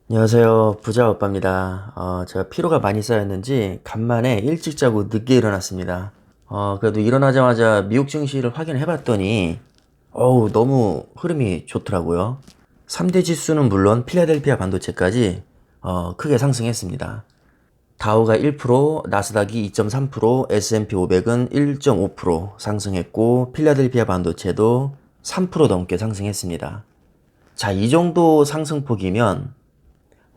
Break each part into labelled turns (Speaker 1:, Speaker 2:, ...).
Speaker 1: 안녕하세요. 부자 오빠입니다. 제가 피로가 많이 쌓였는지 간만에 일찍 자고 늦게 일어났습니다. 그래도 일어나자마자 미국 증시를 확인해 봤더니 너무 흐름이 좋더라고요. 3대 지수는 물론 필라델피아 반도체까지 크게 상승했습니다. 다우가 1%, 나스닥이 2.3%, S&P 500은 1.5% 상승했고 필라델피아 반도체도 3% 넘게 상승했습니다. 자, 이 정도 상승폭이면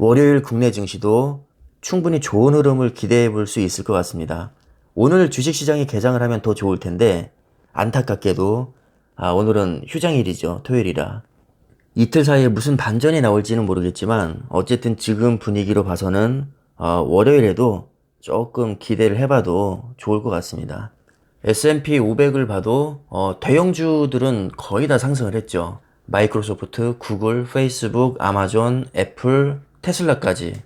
Speaker 1: 월요일 국내 증시도 충분히 좋은 흐름을 기대해 볼 수 있을 것 같습니다. 오늘 주식시장이 개장을 하면 더 좋을 텐데 안타깝게도 오늘은 휴장일이죠. 토요일이라. 이틀 사이에 무슨 반전이 나올지는 모르겠지만 어쨌든 지금 분위기로 봐서는 월요일에도 조금 기대를 해봐도 좋을 것 같습니다. S&P 500을 봐도 대형주들은 거의 다 상승을 했죠. 마이크로소프트, 구글, 페이스북, 아마존, 애플, 테슬라까지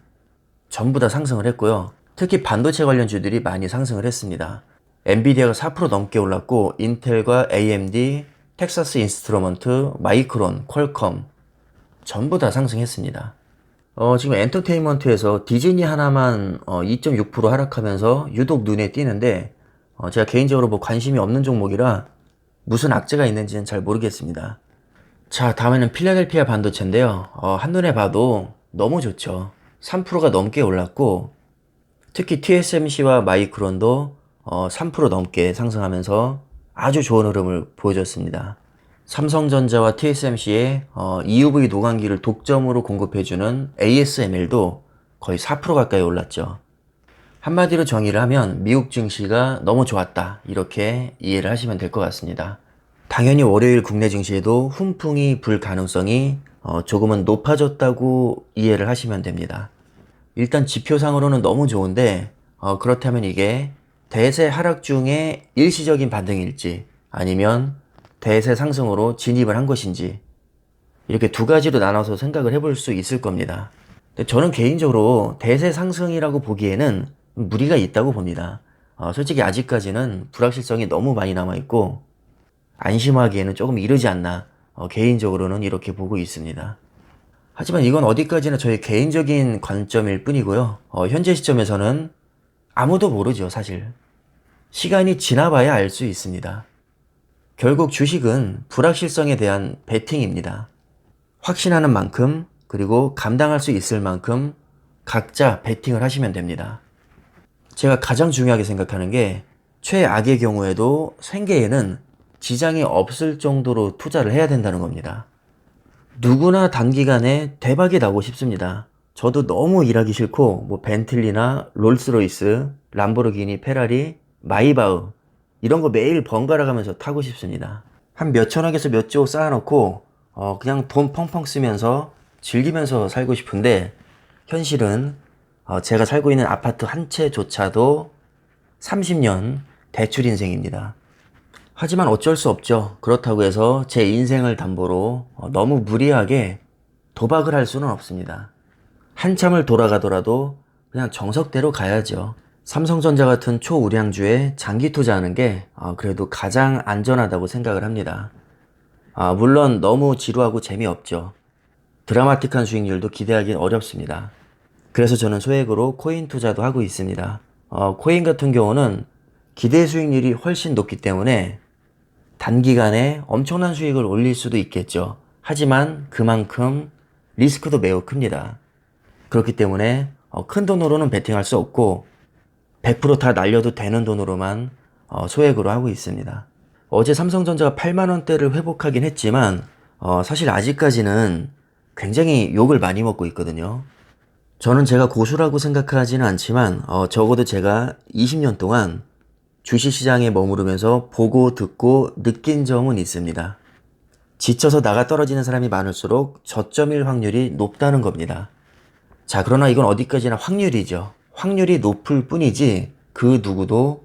Speaker 1: 전부 다 상승을 했고요. 특히 반도체 관련주들이 많이 상승을 했습니다. 엔비디아가 4% 넘게 올랐고 인텔과 AMD, 텍사스 인스트루먼트, 마이크론, 퀄컴 전부 다 상승했습니다. 지금 엔터테인먼트에서 디즈니 하나만 2.6% 하락하면서 유독 눈에 띄는데 제가 개인적으로 뭐 관심이 없는 종목이라 무슨 악재가 있는지는 잘 모르겠습니다. 자, 다음에는 필라델피아 반도체인데요. 한눈에 봐도 너무 좋죠. 3%가 넘게 올랐고, 특히 TSMC와 마이크론도 3% 넘게 상승하면서 아주 좋은 흐름을 보여줬습니다. 삼성전자와 TSMC의 EUV 노광기를 독점으로 공급해주는 ASML도 거의 4% 가까이 올랐죠. 한마디로 정의를 하면 미국 증시가 너무 좋았다. 이렇게 이해를 하시면 될 것 같습니다. 당연히 월요일 국내 증시에도 훈풍이 불 가능성이 조금은 높아졌다고 이해를 하시면 됩니다. 일단 지표상으로는 너무 좋은데 그렇다면 이게 대세 하락 중에 일시적인 반등일지 아니면 대세 상승으로 진입을 한 것인지 이렇게 두 가지로 나눠서 생각을 해볼 수 있을 겁니다. 근데 저는 개인적으로 대세 상승이라고 보기에는 무리가 있다고 봅니다. 솔직히 아직까지는 불확실성이 너무 많이 남아있고 안심하기에는 조금 이르지 않나 개인적으로는 이렇게 보고 있습니다. 하지만 이건 어디까지나 저의 개인적인 관점일 뿐이고요. 현재 시점에서는 아무도 모르죠, 사실. 시간이 지나봐야 알 수 있습니다. 결국 주식은 불확실성에 대한 베팅입니다. 확신하는 만큼 그리고 감당할 수 있을 만큼 각자 베팅을 하시면 됩니다. 제가 가장 중요하게 생각하는 게 최악의 경우에도 생계에는 지장이 없을 정도로 투자를 해야 된다는 겁니다. 누구나 단기간에 대박이 나고 싶습니다. 저도 너무 일하기 싫고 뭐 벤틀리나 롤스로이스, 람보르기니, 페라리, 마이바흐 이런 거 매일 번갈아 가면서 타고 싶습니다. 한 몇천억에서 몇 조 쌓아놓고 그냥 돈 펑펑 쓰면서 즐기면서 살고 싶은데 현실은 제가 살고 있는 아파트 한 채조차도 30년 대출 인생입니다. 하지만 어쩔 수 없죠. 그렇다고 해서 제 인생을 담보로 너무 무리하게 도박을 할 수는 없습니다. 한참을 돌아가더라도 그냥 정석대로 가야죠. 삼성전자 같은 초우량주에 장기 투자하는 게 그래도 가장 안전하다고 생각을 합니다. 물론 너무 지루하고 재미없죠. 드라마틱한 수익률도 기대하기는 어렵습니다. 그래서 저는 소액으로 코인 투자도 하고 있습니다. 코인 같은 경우는 기대 수익률이 훨씬 높기 때문에 단기간에 엄청난 수익을 올릴 수도 있겠죠. 하지만 그만큼 리스크도 매우 큽니다. 그렇기 때문에 큰 돈으로는 베팅할 수 없고 100%다 날려도 되는 돈으로만 소액으로 하고 있습니다. 어제 삼성전자가 8만원대를 회복하긴 했지만 사실 아직까지는 굉장히 욕을 많이 먹고 있거든요. 저는 제가 고수라고 생각하지는 않지만 적어도 제가 20년 동안 주식시장에 머무르면서 보고 듣고 느낀 점은 있습니다. 지쳐서 나가 떨어지는 사람이 많을수록 저점일 확률이 높다는 겁니다. 자, 그러나 이건 어디까지나 확률이죠. 확률이 높을 뿐이지 그 누구도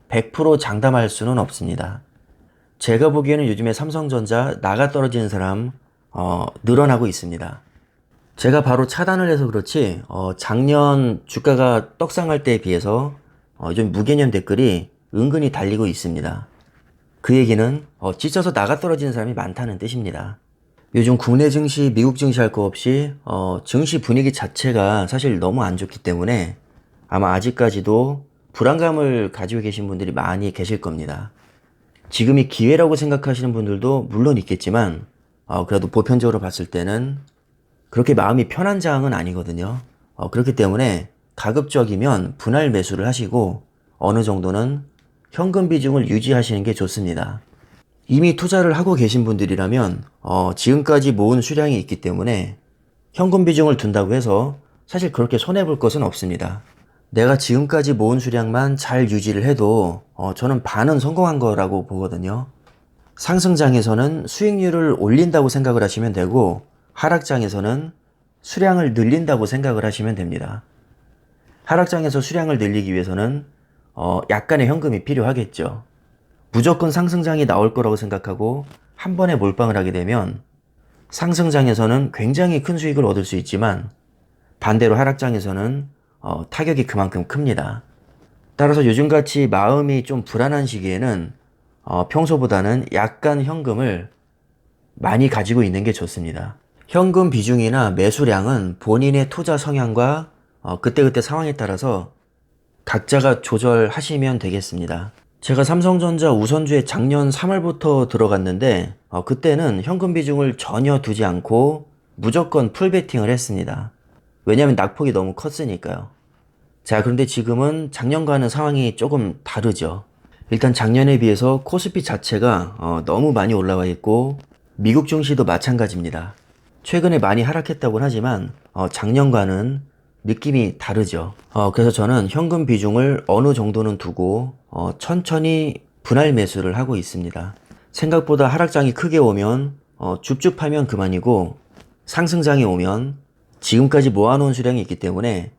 Speaker 1: 100% 장담할 수는 없습니다. 제가 보기에는 요즘에 삼성전자 나가 떨어지는 사람 늘어나고 있습니다. 제가 바로 차단을 해서 그렇지 작년 주가가 떡상할 때에 비해서 요즘 무개념 댓글이 은근히 달리고 있습니다. 그 얘기는 지쳐서 나가 떨어지는 사람이 많다는 뜻입니다. 요즘 국내 증시, 미국 증시 할 거 없이 증시 분위기 자체가 사실 너무 안 좋기 때문에 아마 아직까지도 불안감을 가지고 계신 분들이 많이 계실 겁니다. 지금이 기회라고 생각하시는 분들도 물론 있겠지만 그래도 보편적으로 봤을 때는 그렇게 마음이 편한 장은 아니거든요. 그렇기 때문에 가급적이면 분할 매수를 하시고 어느 정도는 현금 비중을 유지하시는 게 좋습니다. 이미 투자를 하고 계신 분들이라면 지금까지 모은 수량이 있기 때문에 현금 비중을 둔다고 해서 사실 그렇게 손해볼 것은 없습니다. 내가 지금까지 모은 수량만 잘 유지를 해도 저는 반은 성공한 거라고 보거든요. 상승장에서는 수익률을 올린다고 생각을 하시면 되고 하락장에서는 수량을 늘린다고 생각을 하시면 됩니다. 하락장에서 수량을 늘리기 위해서는 약간의 현금이 필요하겠죠. 무조건 상승장이 나올 거라고 생각하고 한 번에 몰빵을 하게 되면 상승장에서는 굉장히 큰 수익을 얻을 수 있지만 반대로 하락장에서는 타격이 그만큼 큽니다. 따라서 요즘같이 마음이 좀 불안한 시기에는 평소보다는 약간 현금을 많이 가지고 있는 게 좋습니다. 현금 비중이나 매수량은 본인의 투자 성향과 그때그때 상황에 따라서 각자가 조절하시면 되겠습니다. 제가 삼성전자 우선주에 작년 3월부터 들어갔는데 그때는 현금 비중을 전혀 두지 않고 무조건 풀베팅을 했습니다. 왜냐하면 낙폭이 너무 컸으니까요. 자, 그런데 지금은 작년과는 상황이 조금 다르죠. 일단 작년에 비해서 코스피 자체가 너무 많이 올라와 있고 미국 증시도 마찬가지입니다. 최근에 많이 하락했다고는 하지만 작년과는 느낌이 다르죠. 그래서 저는 현금 비중을 어느 정도는 두고 천천히 분할 매수를 하고 있습니다. 생각보다 하락장이 크게 오면 줍줍하면 그만이고 상승장이 오면 지금까지 모아놓은 수량이 있기 때문에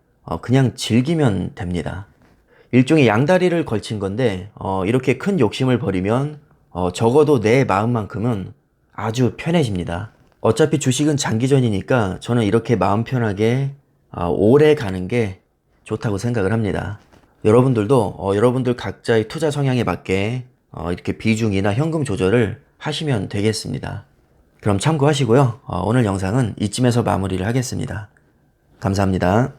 Speaker 1: 그냥 즐기면 됩니다. 일종의 양다리를 걸친 건데 이렇게 큰 욕심을 버리면 적어도 내 마음만큼은 아주 편해집니다. 어차피 주식은 장기전이니까 저는 이렇게 마음 편하게 오래 가는 게 좋다고 생각을 합니다. 여러분들도 여러분들 각자의 투자 성향에 맞게 이렇게 비중이나 현금 조절을 하시면 되겠습니다. 그럼 참고하시고요. 오늘 영상은 이쯤에서 마무리를 하겠습니다. 감사합니다.